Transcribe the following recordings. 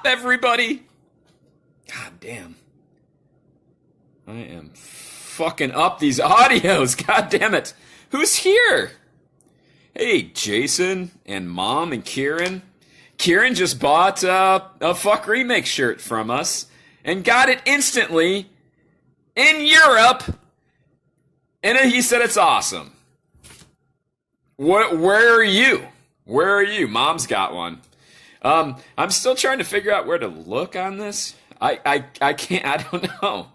everybody? God damn. I am fucking up these audios. God damn it. Who's here? Hey, Jason and Mom and Kieran. Kieran just bought a Fuck Remake shirt from us and got it instantly in Europe. And he said it's awesome. Where are you? Where are you? Mom's got one. I'm still trying to figure out where to look on this. I can't, I don't know.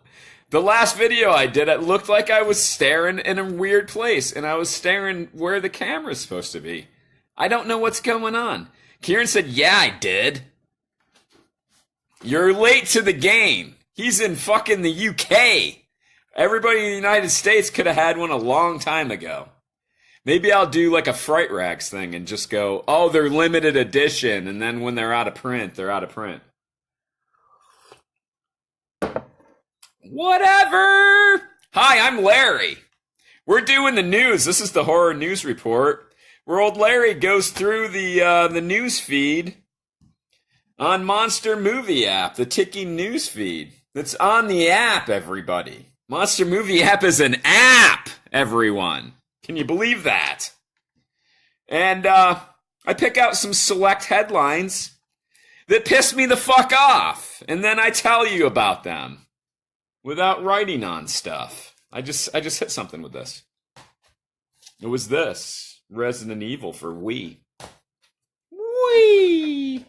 The last video I did, it looked like I was staring in a weird place, and I was staring where the camera's supposed to be. I don't know what's going on. Kieran said, yeah, I did. You're late to the game. He's in fucking the UK. Everybody in the United States could have had one a long time ago. Maybe I'll do like a Fright Rags thing and just go, oh, they're limited edition, and then when they're out of print, they're out of print. Whatever. Hi, I'm Larry. We're doing the news. This is the horror news report, where old Larry goes through the news feed on Monster Movie app, the ticking news feed. That's on the app, everybody. Monster Movie app is an app, everyone. Can you believe that? And I pick out some select headlines that piss me the fuck off, and then I tell you about them without writing on stuff. I just hit something with this. It was this Resident Evil for Wii. Wii.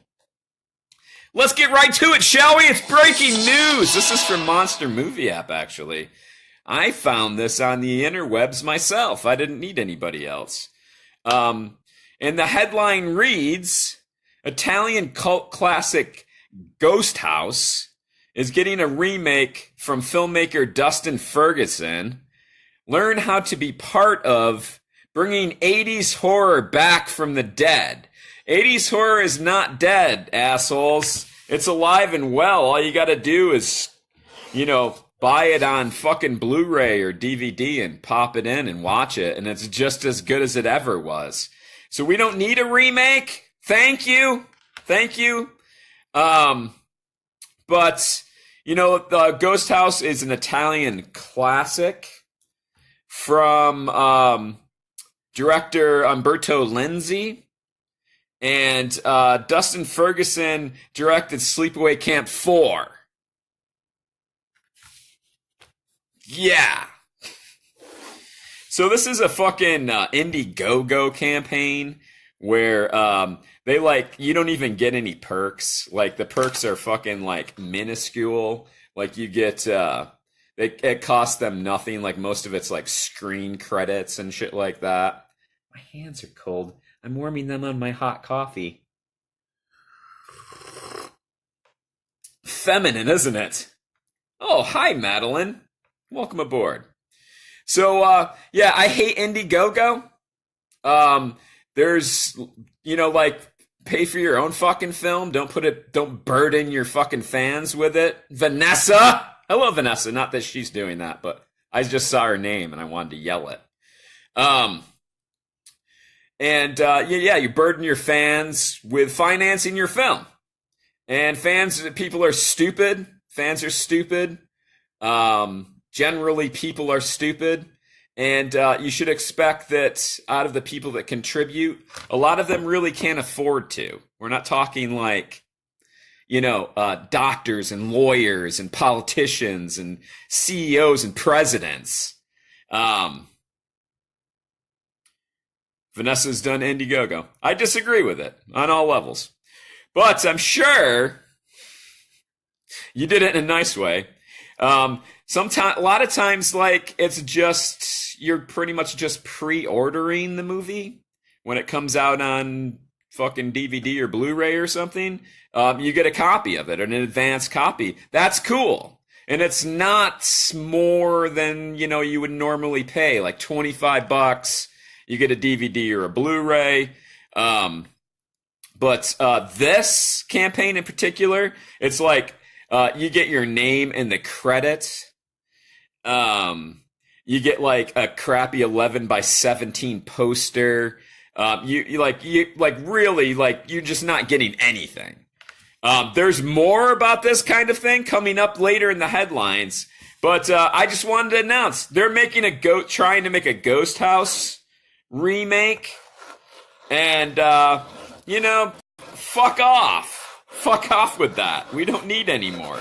Let's get right to it, shall we? It's breaking news. This is from Monster Movie app, actually. I found this on the interwebs myself. I didn't need anybody else. And the headline reads, Italian cult classic Ghost House is getting a remake from filmmaker Dustin Ferguson. Learn how to be part of bringing 80s horror back from the dead. 80s horror is not dead, assholes. It's alive and well. All you gotta do is, buy it on fucking Blu-ray or DVD and pop it in and watch it, and it's just as good as it ever was. So we don't need a remake. Thank you. But, the Ghost House is an Italian classic from director Umberto Lenzi. And Dustin Ferguson directed Sleepaway Camp 4. Yeah. So this is a fucking Indiegogo campaign where they you don't even get any perks. Like the perks are fucking minuscule. Like you get it costs them nothing. Like most of it's like screen credits and shit like that. My hands are cold. I'm warming them on my hot coffee. Feminine, isn't it? Oh, hi, Madeline. Welcome aboard. So, I hate Indiegogo. There's, pay for your own fucking film. Don't burden your fucking fans with it. Vanessa! Hello, Vanessa. Not that she's doing that, but I just saw her name and I wanted to yell it. You burden your fans with financing your film. And people are stupid. Fans are stupid. Generally, people are stupid. And you should expect that out of the people that contribute, a lot of them really can't afford to. We're not talking doctors and lawyers and politicians and CEOs and presidents. Vanessa's done Indiegogo. I disagree with it on all levels. But I'm sure you did it in a nice way. A lot of times, it's just, you're pretty much just pre-ordering the movie when it comes out on fucking DVD or Blu-ray or something. You get a copy of it, an advanced copy. That's cool. And it's not more than, you would normally pay, like $25. You get a DVD or a Blu-ray. But this campaign in particular, it's you get your name in the credits. You get a crappy 11x17 poster. You're just not getting anything. There's more about this kind of thing coming up later in the headlines, but I just wanted to announce they're making trying to make a Ghost House remake, and fuck off with that. We don't need any more.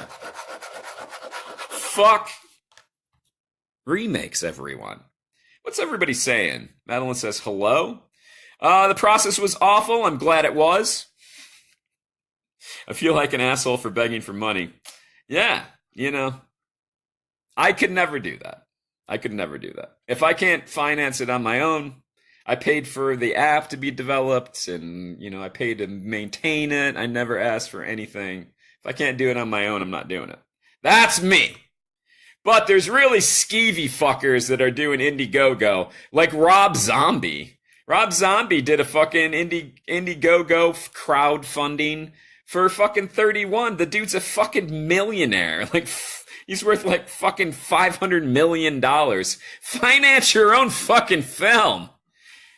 Fuck remakes, everyone. What's everybody saying? Madeline says hello. The process was awful. I'm glad it was. I feel like an asshole for begging for money. Yeah, I could never do that. If I can't finance it on my own, I paid for the app to be developed, and, I paid to maintain it. I never asked for anything. If I can't do it on my own, I'm not doing it. That's me. But there's really skeevy fuckers that are doing Indiegogo, like Rob Zombie. Rob Zombie did a fucking Indiegogo crowdfunding for fucking 31. The dude's a fucking millionaire. Like, he's worth like fucking $500 million. Finance your own fucking film.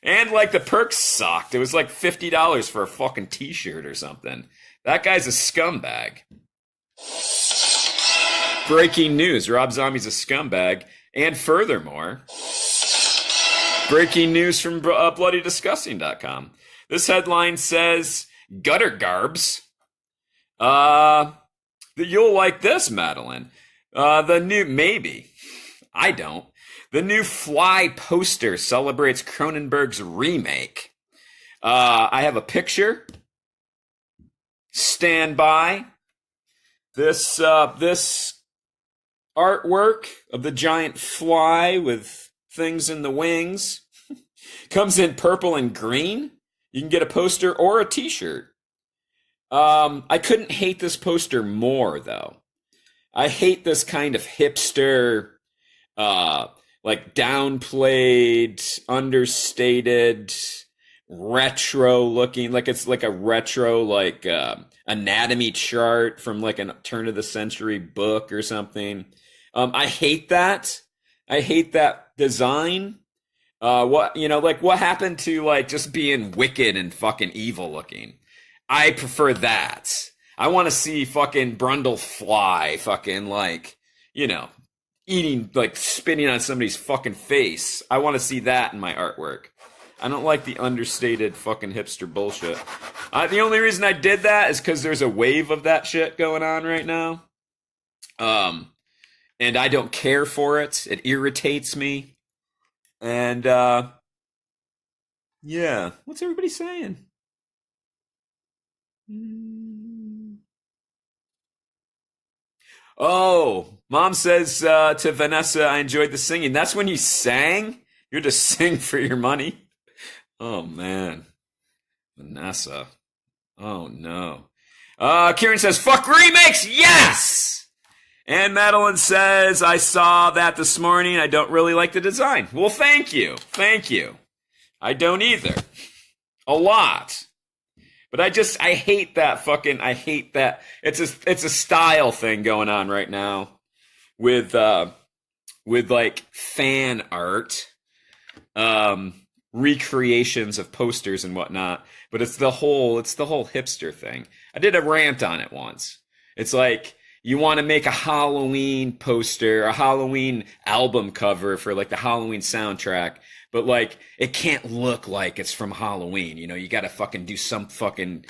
And like the perks sucked. It was like $50 for a fucking t-shirt or something. That guy's a scumbag. Breaking news. Rob Zombie's a scumbag. And furthermore, breaking news from BloodyDisgusting.com. This headline says, gutter garbs. You'll like this, Madeline. Maybe. I don't. The new Fly poster celebrates Cronenberg's remake. I have a picture. Stand by. This artwork of the giant fly with things in the wings comes in purple and green. You can get a poster or a t-shirt. I couldn't hate this poster more, though. I hate this kind of hipster, like downplayed, understated, retro looking, like it's like a retro, like anatomy chart from like a turn of the century book or something. I hate that. I hate that design. What happened to like just being wicked and fucking evil looking? I prefer that. I want to see fucking Brundle Fly fucking like, eating, like spitting on somebody's fucking face. I want to see that in my artwork. I don't like the understated fucking hipster bullshit. The only reason I did that is because there's a wave of that shit going on right now. And I don't care for it. It irritates me. And, yeah. What's everybody saying? Oh, Mom says to Vanessa, I enjoyed the singing. That's when you sang? You're just sing for your money? Oh, man. Vanessa. Oh, no. Kieran says, fuck remakes, yes! And Madeline says, I saw that this morning. I don't really like the design. Well, thank you. Thank you. I don't either. A lot. But I hate that. It's a style thing going on right now with like fan art, recreations of posters and whatnot. But it's the whole hipster thing. I did a rant on it once. It's like, you want to make a Halloween poster, a Halloween album cover for like the Halloween soundtrack, but like it can't look like it's from Halloween. You got to fucking do something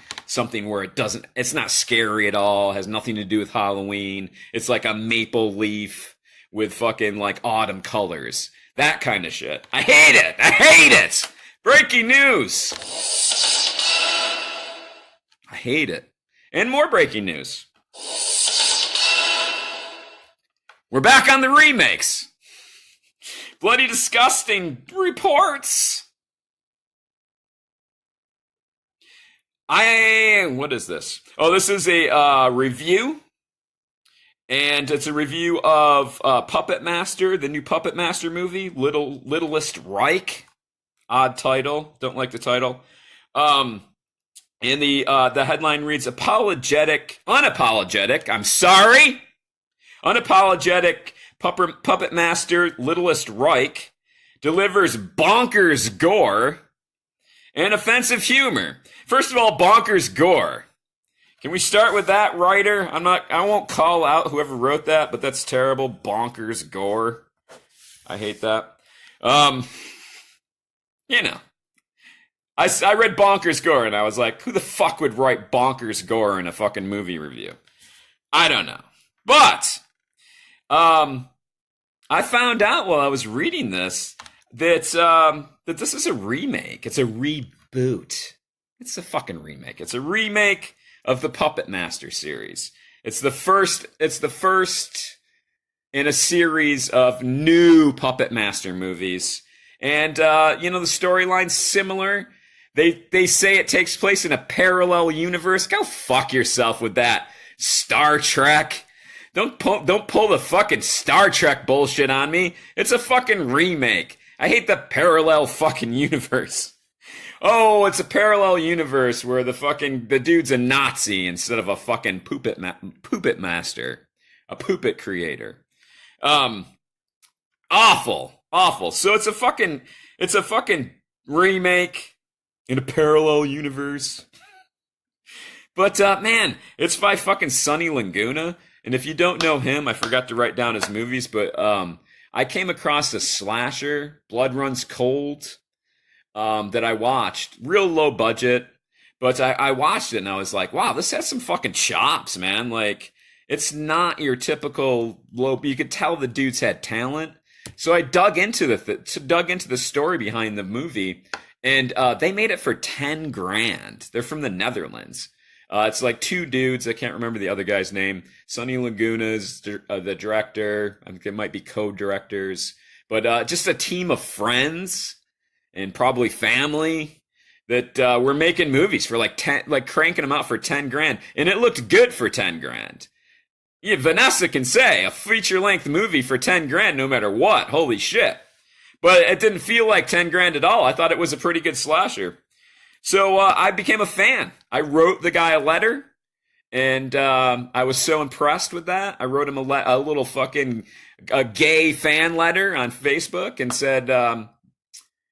where it's not scary at all, has nothing to do with Halloween. It's like a maple leaf with fucking like autumn colors. That kind of shit. I hate it. I hate it. Breaking news. I hate it. And more breaking news. We're back on the remakes. Bloody Disgusting reports. What is this? Oh, this is a review. And it's a review of Puppet Master, the new Puppet Master movie, Littlest Reich. Odd title. Don't like the title. And the headline reads, unapologetic, unapologetic Puppet Master Littlest Reich delivers bonkers gore and offensive humor. First of all, bonkers gore. Can we start with that writer? I won't call out whoever wrote that, but that's terrible. Bonkers gore. I hate that. You know. I read Bonkers Gore and I was like, who the fuck would write Bonkers Gore in a fucking movie review? I don't know. But I found out while I was reading this that this is a remake. It's a reboot. It's a fucking remake. It's a remake of the Puppet Master series. It's the first in a series of new Puppet Master movies. And the storyline's similar. They say it takes place in a parallel universe. Go fuck yourself with that. Star Trek. Don't pull the fucking Star Trek bullshit on me. It's a fucking remake. I hate the parallel fucking universe. Oh, it's a parallel universe where the dude's a Nazi instead of a fucking puppet master, a puppet creator. Awful. So it's a fucking remake in a parallel universe. But man, it's by fucking Sonny Laguna. And if you don't know him, I forgot to write down his movies, but I came across a slasher, Blood Runs Cold, that I watched. Real low budget, but I watched it and I was like, wow, this has some fucking chops, man. Like, it's not your typical low. You could tell the dudes had talent. So I dug into the story behind the movie, and they made it for 10 grand. They're from the Netherlands. It's like two dudes. I can't remember the other guy's name. Sonny Laguna's the director. I think it might be co-directors. But just a team of friends and probably family that were making movies for cranking them out for 10 grand. And it looked good for 10 grand. Yeah, Vanessa can say a feature-length movie for 10 grand no matter what. Holy shit. But it didn't feel like 10 grand at all. I thought it was a pretty good slasher. So I became a fan. I wrote the guy a letter, and I was so impressed with that. I wrote him a little fucking gay fan letter on Facebook and said, I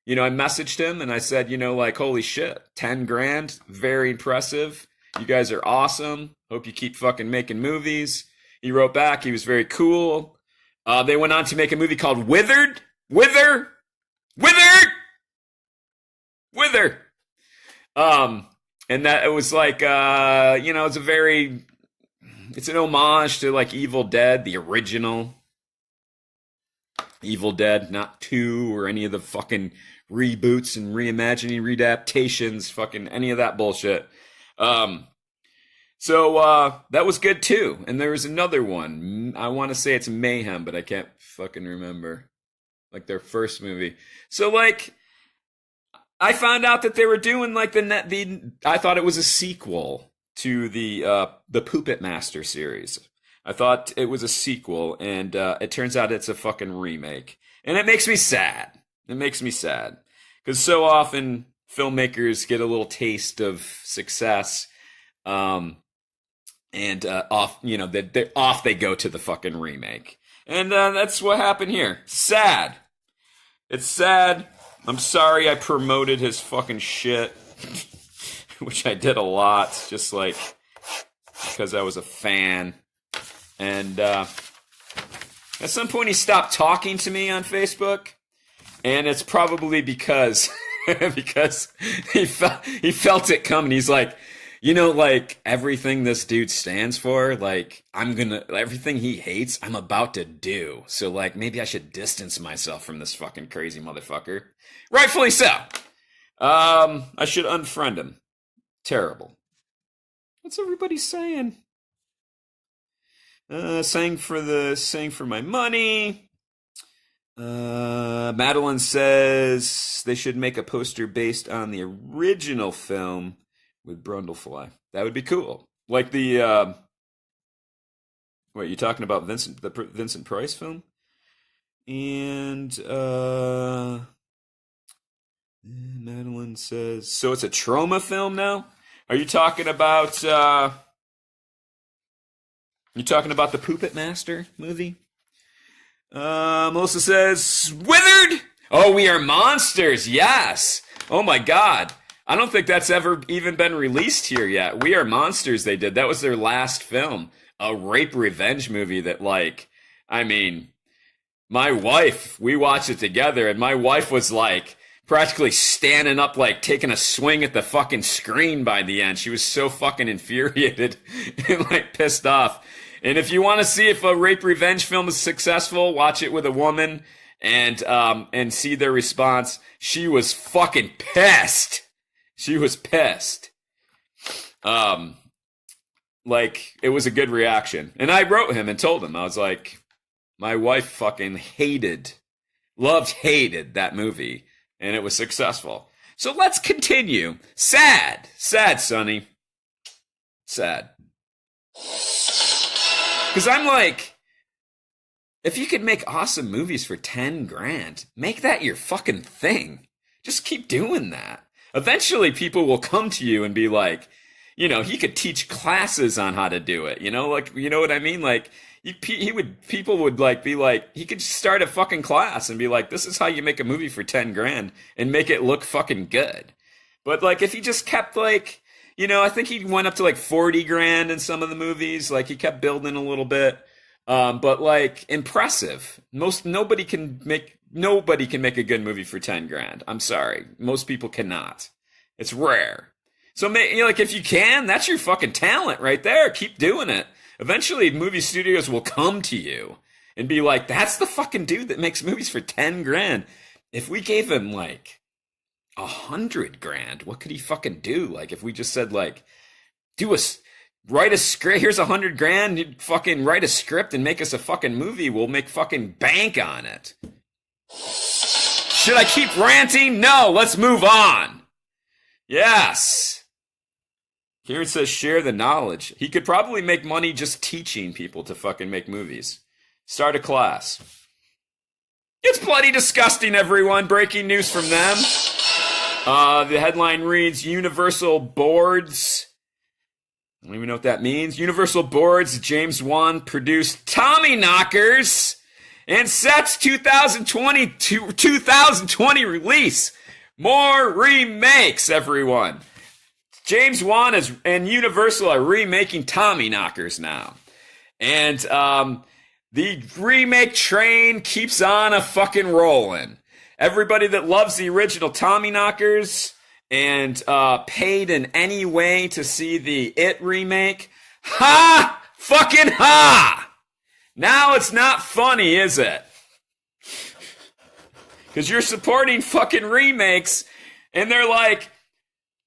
messaged him and I said, holy shit, 10 grand, very impressive. You guys are awesome. Hope you keep fucking making movies. He wrote back. He was very cool. They went on to make a movie called Wither. And that it was like, it's an homage to like Evil Dead, the original Evil Dead, not 2 or any of the fucking reboots and reimagining, readaptations, fucking any of that bullshit. So that was good too. And there was another one. I want to say it's Mayhem, but I can't fucking remember. Like their first movie. So like, I found out that they were doing like I thought it was a sequel to the Puppet Master series. I thought it was a sequel, and it turns out it's a fucking remake. And it makes me sad. Because so often filmmakers get a little taste of success, and off they go to the fucking remake. And that's what happened here. Sad. It's sad. I'm sorry I promoted his fucking shit, which I did a lot, just like because I was a fan. And at some point he stopped talking to me on Facebook, and it's probably because he felt it coming. He's like, like everything this dude stands for, like everything he hates, I'm about to do. So like maybe I should distance myself from this fucking crazy motherfucker. Rightfully so. I should unfriend him. Terrible. What's everybody saying? Saying for my money. Madeline says they should make a poster based on the original film with Brundlefly. That would be cool. Like the what, you talking about the Vincent Price film? And Madeline says, so it's a trauma film now? Are you talking about the Puppet Master movie? Melissa says, Withered! Oh, we are monsters, yes! Oh my god. I don't think that's ever even been released here yet. We Are Monsters they did. That was their last film. A rape revenge movie that, like, I mean, my wife, we watched it together, and my wife was like practically standing up, like taking a swing at the fucking screen by the end. She was so fucking infuriated and like pissed off. And if you want to see if a rape revenge film is successful, watch it with a woman and see their response. She was fucking pissed. She was pissed. Like, it was a good reaction. And I wrote him and told him, I was like, my wife fucking hated that movie. And it was successful. So let's continue. Sad, Sonny. Sad. Because I'm like, if you could make awesome movies for 10 grand, make that your fucking thing. Just keep doing that. Eventually people will come to you and be like, you know, he could teach classes on how to do it. You know, like, you know what I mean? Like, people would like be like, he could start a fucking class and be like, this is how you make a movie for 10 grand and make it look fucking good. But like, if he just kept like, you know, I think he went up to like 40 grand in some of the movies. Like, he kept building a little bit. But like, impressive. Nobody can make a good movie for 10 grand. I'm sorry. Most people cannot. It's rare. So, you know, like, if you can, that's your fucking talent right there. Keep doing it. Eventually, movie studios will come to you and be like, that's the fucking dude that makes movies for 10 grand. If we gave him, like, 100 grand, what could he fucking do? Like, if we just said, like, write a script, here's 100 grand, you fucking write a script and make us a fucking movie, we'll make fucking bank on it. Should I keep ranting? No, let's move on. Yes. Here it says share the knowledge. He could probably make money just teaching people to fucking make movies. Start a class. It's bloody disgusting, everyone. Breaking news from them. The headline reads, Universal Boards. I don't even know what that means. Universal Boards, James Wan produced Tommy Knockers and sets 2020 release. More remakes, everyone. James Wan and Universal are remaking Tommy Knockers now. And the remake train keeps on a fucking rolling. Everybody that loves the original Tommy Knockers and paid in any way to see the It remake, ha! Fucking ha! Now it's not funny, is it? Because you're supporting fucking remakes, and they're like,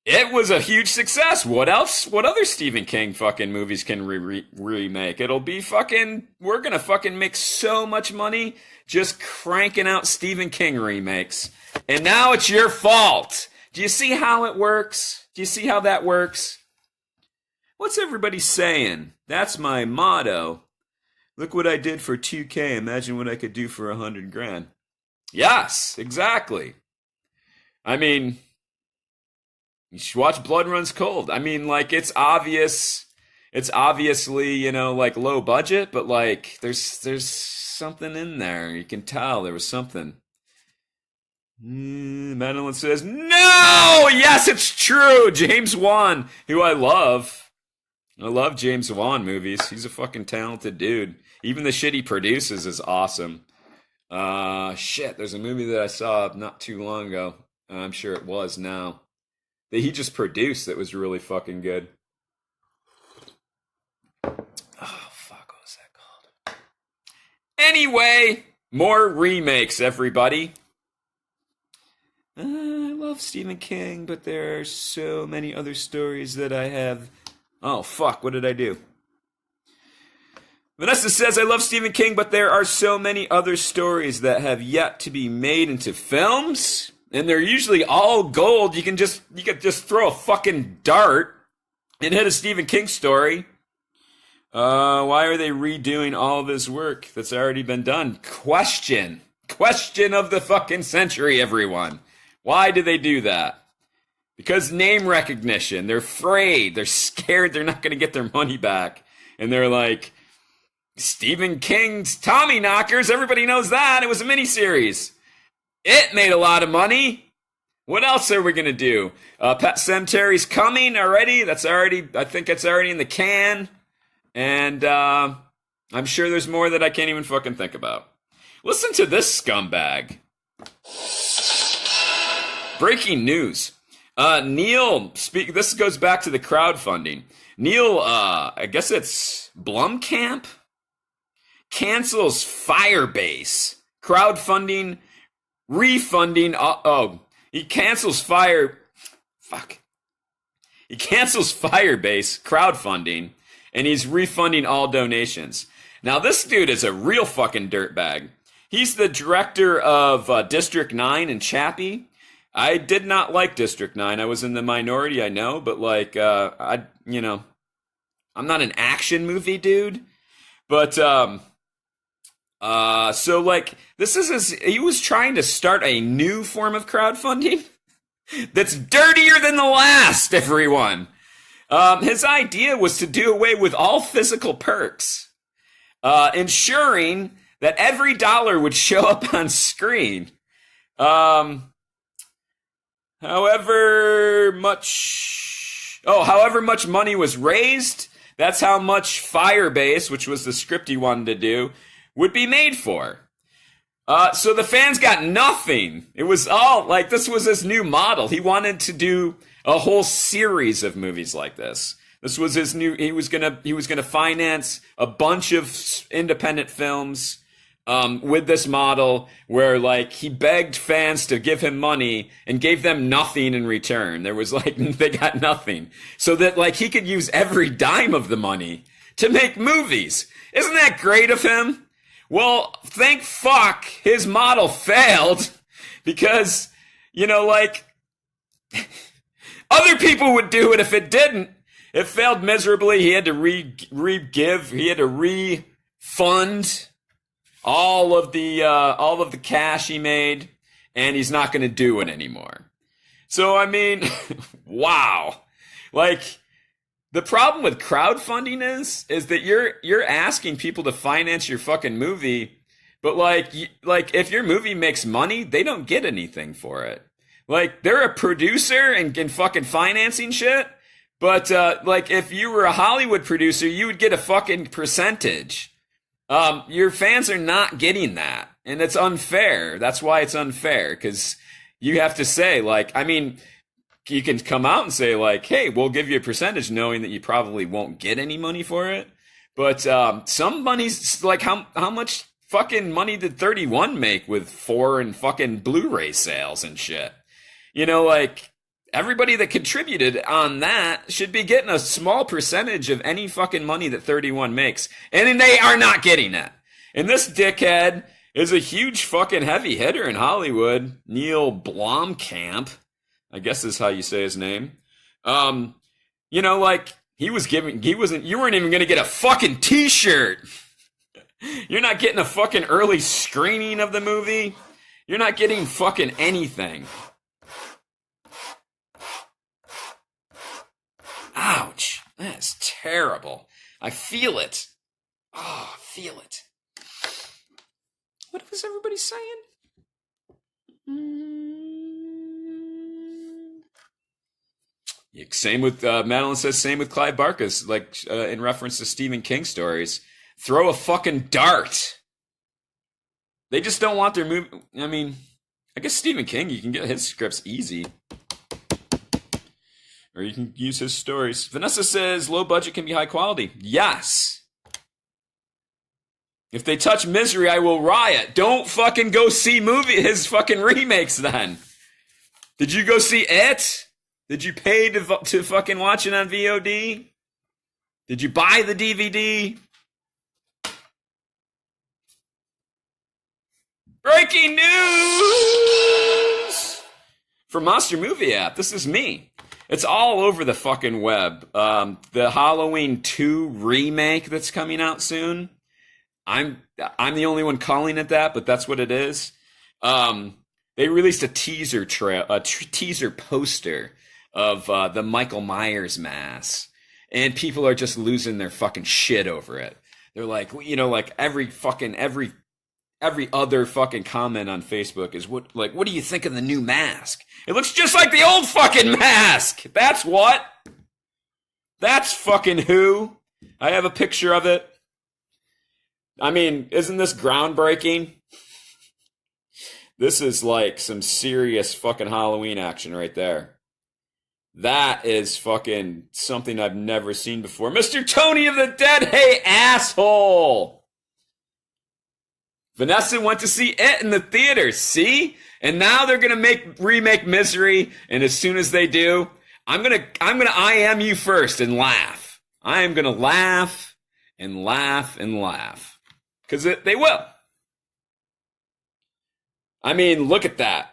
it was a huge success. What else? What other Stephen King fucking movies can remake? It'll be fucking, we're gonna fucking make so much money just cranking out Stephen King remakes. And now it's your fault. Do you see how it works? Do you see how that works? What's everybody saying? That's my motto. Look what I did for 2K. Imagine what I could do for 100 grand. Yes, exactly. I mean, you should watch Blood Runs Cold. I mean, like, it's obvious. It's obviously, you know, like, low budget, but like, there's something in there. You can tell there was something. Madeline says, no! Yes, it's true! James Wan, who I love. I love James Wan movies. He's a fucking talented dude. Even the shit he produces is awesome. Shit, there's a movie that I saw not too long ago. I'm sure it was now. That he just produced that was really fucking good. Oh, fuck, what was that called? Anyway, more remakes, everybody. I love Stephen King, but there are so many other stories that I have. Oh, fuck, what did I do? Vanessa says, I love Stephen King, but there are so many other stories that have yet to be made into films. And they're usually all gold. You could just throw a fucking dart and hit a Stephen King story. Why are they redoing all of his work that's already been done? Question of the fucking century, everyone. Why do they do that? Because name recognition. They're afraid. They're scared they're not going to get their money back. And they're like, Stephen King's Tommy Knockers, everybody knows that. It was a miniseries. It made a lot of money. What else are we gonna do? Pet Cemetery's coming already. I think it's already in the can. And I'm sure there's more that I can't even fucking think about. Listen to this scumbag. Breaking news. This goes back to the crowdfunding. Neil, I guess it's Blumkamp, cancels Firebase. Crowdfunding, refunding, he cancels He cancels Firebase crowdfunding, and he's refunding all donations. Now, this dude is a real fucking dirtbag. He's the director of District 9 and Chappie. I did not like District 9. I was in the minority, I know, but like, I'm not an action movie dude. But, so like, he was trying to start a new form of crowdfunding that's dirtier than the last, everyone. His idea was to do away with all physical perks, ensuring that every dollar would show up on screen. However much money was raised, that's how much Firebase, which was the script he wanted to do, would be made for. So the fans got nothing. It was all like, this was his new model. He wanted to do a whole series of movies like this. This was his new, he was gonna finance a bunch of independent films, with this model where like he begged fans to give him money and gave them nothing in return. There was like, they got nothing. So that like he could use every dime of the money to make movies. Isn't that great of him? Well, thank fuck his model failed because, like, other people would do it if it didn't. It failed miserably. He had to refund all of the cash he made, and he's not going to do it anymore. So, I mean, wow. Like, the problem with crowdfunding is that you're asking people to finance your fucking movie, but like if your movie makes money, they don't get anything for it. Like, they're a producer and fucking financing shit, but like if you were a Hollywood producer, you would get a fucking percentage. Your fans are not getting that, and it's unfair. That's why it's unfair, because you have to say, like, I mean, you can come out and say, like, hey, we'll give you a percentage knowing that you probably won't get any money for it. But some money's, like, how much fucking money did 31 make with foreign fucking Blu-ray sales and shit? Like, everybody that contributed on that should be getting a small percentage of any fucking money that 31 makes. And they are not getting that. And this dickhead is a huge fucking heavy hitter in Hollywood. Neil Blomkamp, I guess is how you say his name. Like, you weren't even going to get a fucking t-shirt. You're not getting a fucking early screening of the movie. You're not getting fucking anything. Ouch. That's terrible. I feel it. Oh, I feel it. What was everybody saying? Yeah, same with, Madeline says, same with Clive Barker's, like, in reference to Stephen King stories. Throw a fucking dart. They just don't want their movie. I mean, I guess Stephen King, you can get his scripts easy. Or you can use his stories. Vanessa says, low budget can be high quality. Yes. If they touch Misery, I will riot. Don't fucking go see his fucking remakes then. Did you go see it? Did you pay to fucking watch it on VOD? Did you buy the DVD? Breaking news! For Monster Movie App, this is me. It's all over the fucking web. The Halloween 2 remake that's coming out soon. I'm the only one calling it that, but that's what it is. They released a teaser teaser poster of the Michael Myers mask, and people are just losing their fucking shit over it. They're like, like every every other fucking comment on Facebook is what do you think of the new mask? It looks just like the old fucking mask. That's what. That's fucking who. I have a picture of it. I mean, isn't this groundbreaking? This is like some serious fucking Halloween action right there. That is fucking something I've never seen before. Mr. Tony of the Dead, hey asshole! Vanessa went to see it in the theater, see? And now they're gonna remake Misery, and as soon as they do, I'm gonna IM you first and laugh. I am gonna laugh and laugh and laugh. Because they will. I mean, look at that.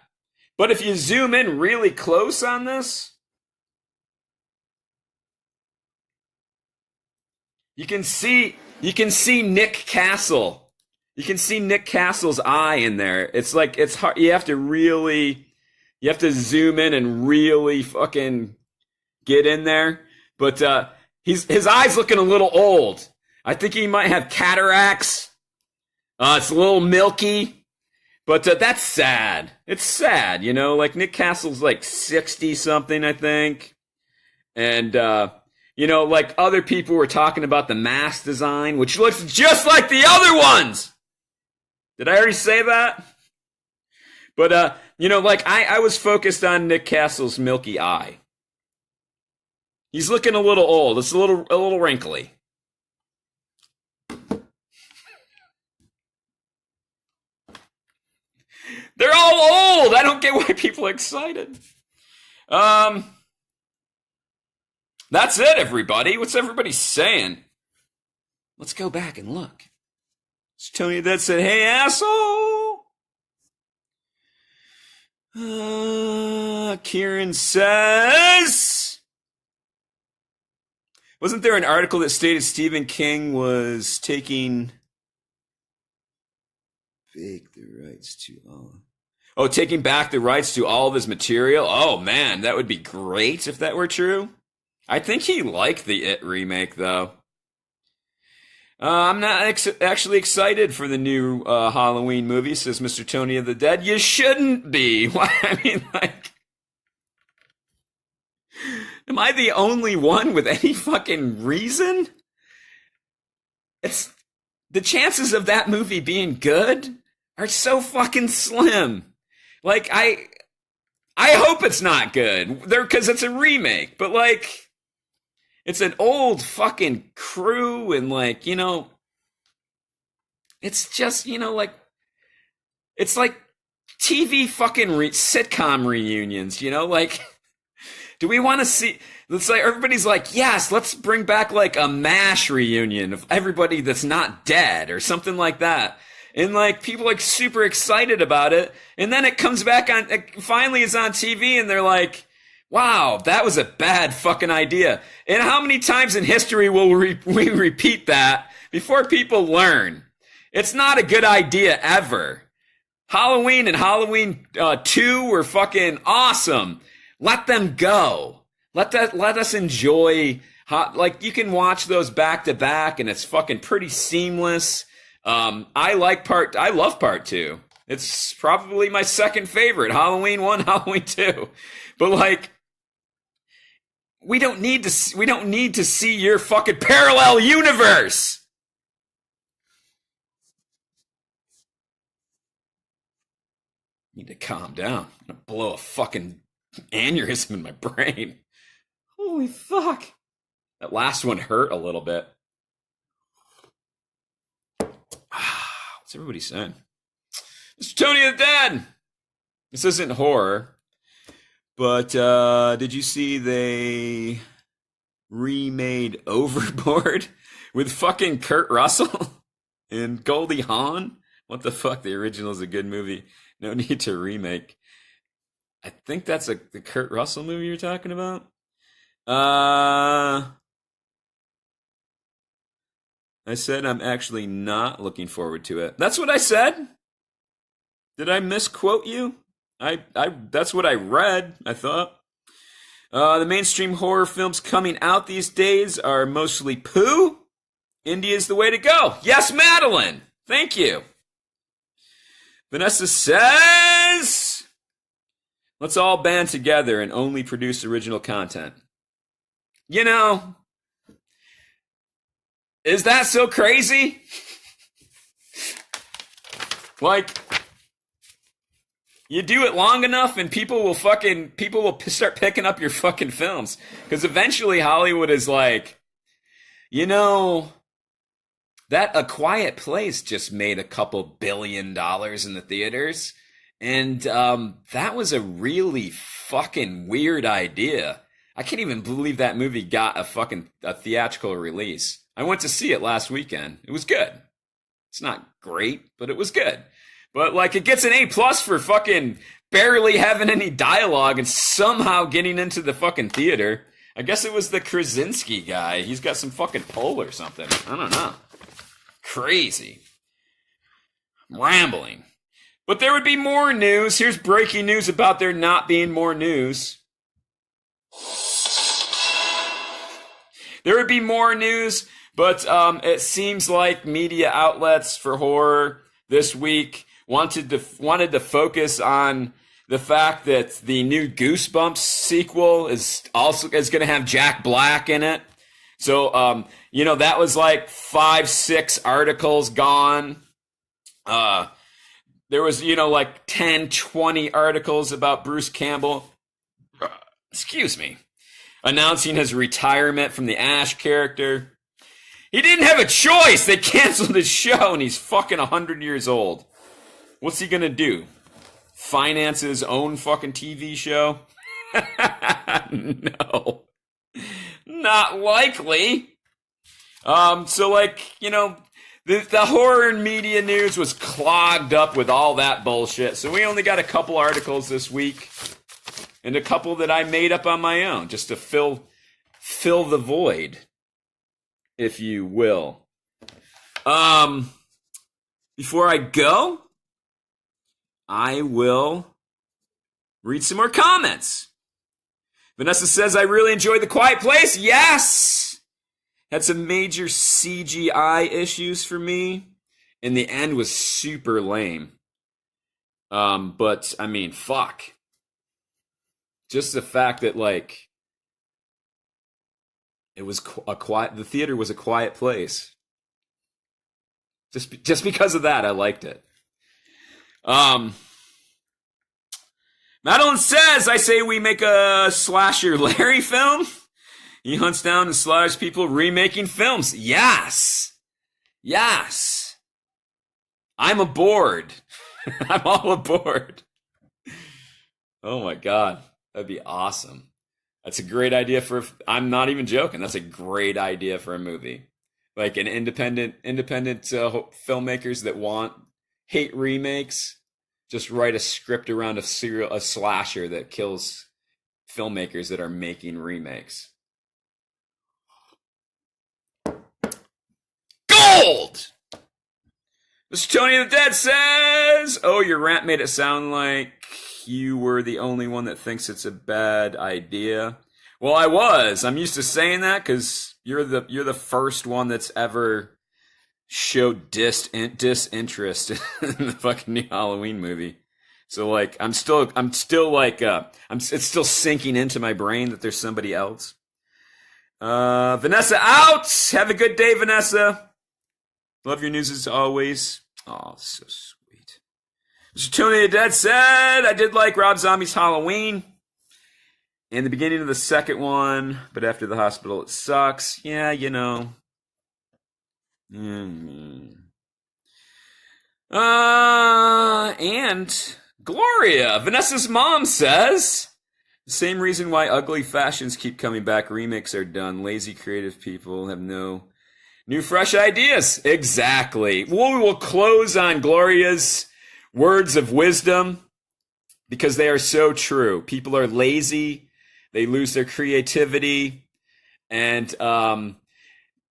But if you zoom in really close on this, you can see Nick Castle. You can see Nick Castle's eye in there. It's like, it's hard. You have to zoom in and really fucking get in there. But his eye's looking a little old. I think he might have cataracts. It's a little milky. But that's sad. It's sad, you know? Like, Nick Castle's like 60-something, I think. And, you know, like, other people were talking about the mask design, which looks just like the other ones! Did I already say that? But, you know, like, I was focused on Nick Castle's milky eye. He's looking a little old. It's a little wrinkly. They're all old! I don't get why people are excited. That's it, everybody. What's everybody saying? Let's go back and look. It's Tony that said, hey, asshole! Kieran says... Wasn't there an article that stated Stephen King was taking taking back the rights to all of his material? Oh, man, that would be great if that were true. I think he liked the It remake, though. I'm not actually excited for the new Halloween movie, says Mr. Tony of the Dead. You shouldn't be. I mean, like... Am I the only one with any fucking reason? The chances of that movie being good are so fucking slim. Like, I hope it's not good. Because it's a remake. But, like, it's an old fucking crew and, like, you know, it's just, you know, like, it's like TV fucking sitcom reunions, you know? Like, do we want to see... It's like everybody's like, yes, let's bring back like a MASH reunion of everybody that's not dead or something like that. And like people like super excited about it. And then it comes back on, finally it's on TV and they're like, wow, that was a bad fucking idea. And how many times in history will we repeat that before people learn? It's not a good idea ever. Halloween and Halloween 2 were fucking awesome. Let them go. Let us enjoy, like, you can watch those back to back and it's fucking pretty seamless. I love part 2. It's probably my second favorite. Halloween 1, Halloween 2. But like, we don't need to see your fucking parallel universe. Need to calm down. I'm gonna blow a fucking aneurysm in my brain. Holy fuck. That last one hurt a little bit. What's everybody saying? Mr. Tony the Dead! This isn't horror, but did you see they remade Overboard with fucking Kurt Russell and Goldie Hawn? What the fuck? The original is a good movie. No need to remake. I think that's the Kurt Russell movie you're talking about. I said I'm actually not looking forward to it. That's what I said? Did I misquote you? That's what I read, I thought. The mainstream horror films coming out these days are mostly poo. Indie is the way to go. Yes, Madeline! Thank you. Vanessa says, let's all band together and only produce original content. You know, is that so crazy? Like, you do it long enough and people will start picking up your fucking films. Because eventually Hollywood is like, you know, that A Quiet Place just made a couple $2 billion in the theaters. And that was a really fucking weird idea. I can't even believe that movie got a theatrical release. I went to see it last weekend. It was good. It's not great, but it was good. But like, it gets an A+ for fucking barely having any dialogue and somehow getting into the fucking theater. I guess it was the Krasinski guy. He's got some fucking pull or something. I don't know. Crazy. I'm rambling. But there would be more news. Here's breaking news about there not being more news. There would be more news, but it seems like media outlets for horror this week wanted to focus on the fact that the new Goosebumps sequel is going to have Jack Black in it. So that was like 5-6 articles gone. There was like 10, 20 articles about Bruce Campbell. Excuse me. Announcing his retirement from the Ash character. He didn't have a choice. They canceled his show and he's fucking 100 years old. What's he gonna do? Finance his own fucking TV show? No. Not likely. The horror and media news was clogged up with all that bullshit. So we only got a couple articles this week. And a couple that I made up on my own, just to fill the void, if you will. Before I go, I will read some more comments. Vanessa says, I really enjoyed The Quiet Place. Yes! Had some major CGI issues for me. And the end was super lame. But, I mean, fuck. Just the fact that, like, it was the theater was a quiet place. Just because of that, I liked it. Madeline says, I say we make a slasher Larry film. He hunts down and slaughters people remaking films. Yes. Yes. I'm aboard. I'm all aboard. Oh my God. That'd be awesome. That's a great idea I'm not even joking. That's a great idea for a movie. Like an independent filmmakers that hate remakes, just write a script around a slasher that kills filmmakers that are making remakes. Gold! Mr. Tony the Dead says, oh, your rant made it sound like you were the only one that thinks it's a bad idea. Well, I was. I'm used to saying that because you're the first one that's ever showed disinterest in the fucking new Halloween movie. So like, it's still sinking into my brain that there's somebody else. Vanessa out. Have a good day, Vanessa. Love your news as always. Oh, so sweet. Mr. Tony the Dead said, I did like Rob Zombie's Halloween in the beginning of the second one, but after the hospital it sucks. Yeah, you know. And Gloria, Vanessa's mom says, the same reason why ugly fashions keep coming back. Remakes are done. Lazy creative people have no new fresh ideas. Exactly. We will close on Gloria's words of wisdom because they are so true. People are lazy. They lose their creativity. And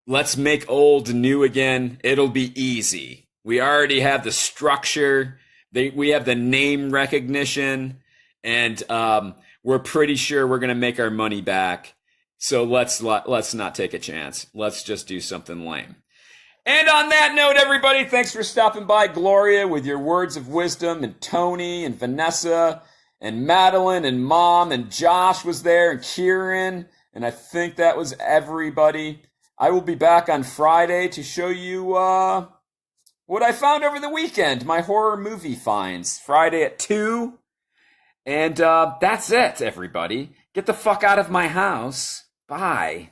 let's make old new again. It'll be easy. We already have the structure. We have the name recognition. And we're pretty sure we're going to make our money back. So let's not take a chance. Let's just do something lame. And on that note, everybody, thanks for stopping by. Gloria, with your words of wisdom, and Tony, and Vanessa, and Madeline, and Mom, and Josh was there, and Kieran, and I think that was everybody. I will be back on Friday to show you what I found over the weekend, my horror movie finds. Friday at 2. And that's it, everybody. Get the fuck out of my house. Bye.